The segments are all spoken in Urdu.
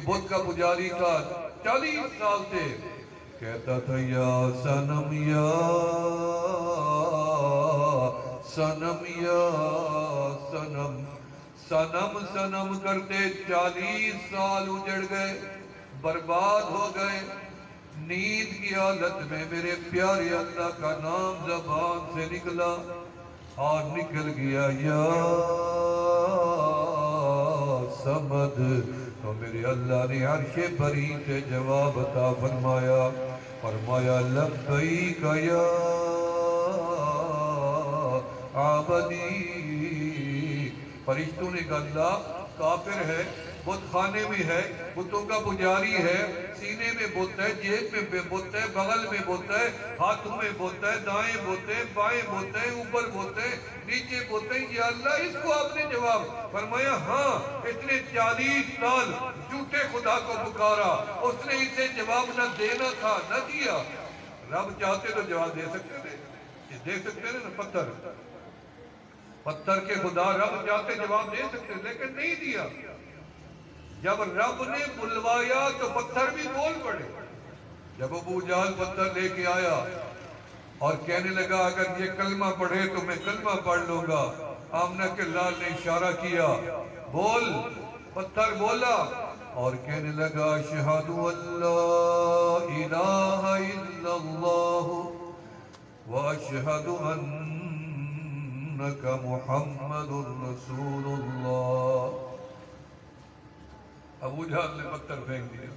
بت کا پجاری تھا 40 سال سے، کہتا تھا یا صنم یا صنم یا صنم، صنم صنم کرتے 40 سال اجڑ گئے، برباد ہو گئے۔ نیند کی حالت میں میرے پیارے اللہ کا نام زبان سے نکلا اور نکل گیا یا سمد، تو میرے اللہ نے عرش بری سے جواب عطا فرمایا، فرمایا لبیک یا عابدی۔ فرشتوں نے کہا اللہ کافر ہے، بت خانے میں ہے، بتوں کا پجاری ہے، سینے میں بت ہے، جیب میں بت ہے، بغل میں بت ہے، ہاتھوں میں بت ہے، دائیں بت ہے، بائیں بت ہے، اوپر بت ہے، نیچے بت ہے، یا اللہ اس کو آپ نے جواب فرمایا ہاں، اس نے 40 سال جھوٹے خدا کو پکارا، اس نے اسے جواب نہ دینا تھا، نہ دیا۔ رب چاہتے تو جواب دے سکتے تھے، یہ دے سکتے تھے نا، پتھر کے خدا رب چاہتے جواب دے سکتے لیکن نہیں دیا۔ جب رب نے بلوایا تو پتھر بھی بول پڑے۔ جب ابو جہل پتھر لے کے آیا اور کہنے لگا اگر یہ کلمہ پڑھے تو میں کلمہ پڑھ لوں گا، آمنہ کے لال نے اشارہ کیا، بول، پتھر بولا اور کہنے لگا اشہد ان لا الہ الا اللہ واشہد انک محمد رسول اللہ۔ ابو جہل نے پتھر پھینک دیا۔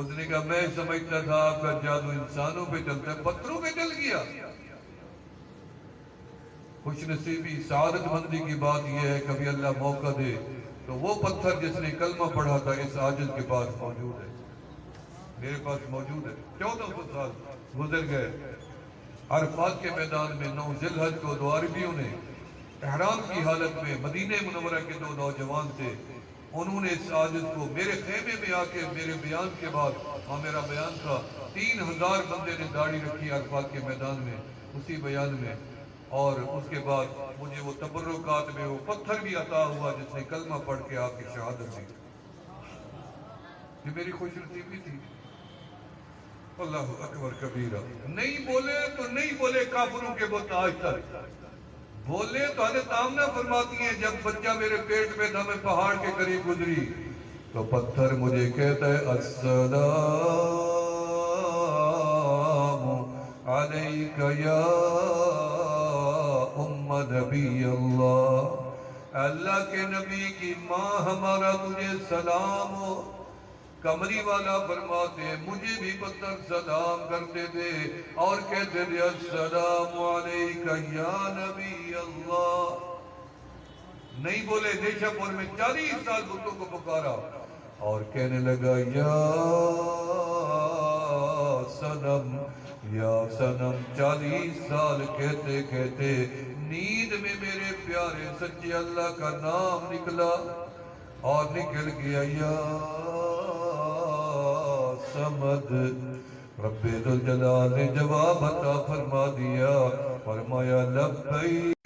اس نے کہا میں سمجھتا تھا آپ کا جادو انسانوں پہ چلتا ہے، پتھروں پہ چل گیا۔ خوش نصیبی سعادت مندی کی بات یہ ہے کبھی اللہ موقع دے تو وہ پتھر جس نے کلمہ پڑھا تھا اس عاجز کے پاس موجود ہے، میرے پاس موجود ہے۔ 1400 سال گزر گئے، عرفات کے میدان میں 9 ذی الحج کو دو عربیوں نے احرام کی حالت میں، مدینہ منورہ کے 2 نوجوان تھے، انہوں نے اس عاجز کو میرے خیمے میں آ کے میرے بیان کے بعد، میرا بیان تھا، 3000 بندے نے داڑھی رکھی عرفات کے میدان میں اسی بیان میں، اور اس کے بعد مجھے وہ تبرکات میں وہ پتھر بھی عطا ہوا جس نے کلمہ پڑھ کے آپ کی شہادت دی۔ یہ میری خوش نصیبی تھی۔ اللہ اکبر کبیرہ۔ نہیں بولے تو نہیں بولے کافروں کے بت آج تک، بولے تو حضرت آمنہ فرماتی ہیں جب بچہ میرے پیٹ میں تھا میں پہاڑ کے قریب گزری تو پتھر مجھے کہتا ہے السلام علیک یا ام نبی اللہ، اللہ کے نبی کی ماں ہمارا تجھے سلام ہو۔ کمری والا فرماتے ہیں مجھے بھی پتھر سلام کرتے تھے اور کہتے تھے السلام علیکہ یا نبی اللہ۔ نہیں بولے، نیشہ پور میں 40 سال بتوں کو پکارا اور کہنے لگا یا صنم یا صنم، 40 سال کہتے کہتے نیند میں میرے پیارے سچے اللہ کا نام نکلا اور نکل گیا یا سمد۔ رب ذوالجلال نے جواب عطا فرما دیا، فرمایا لبیک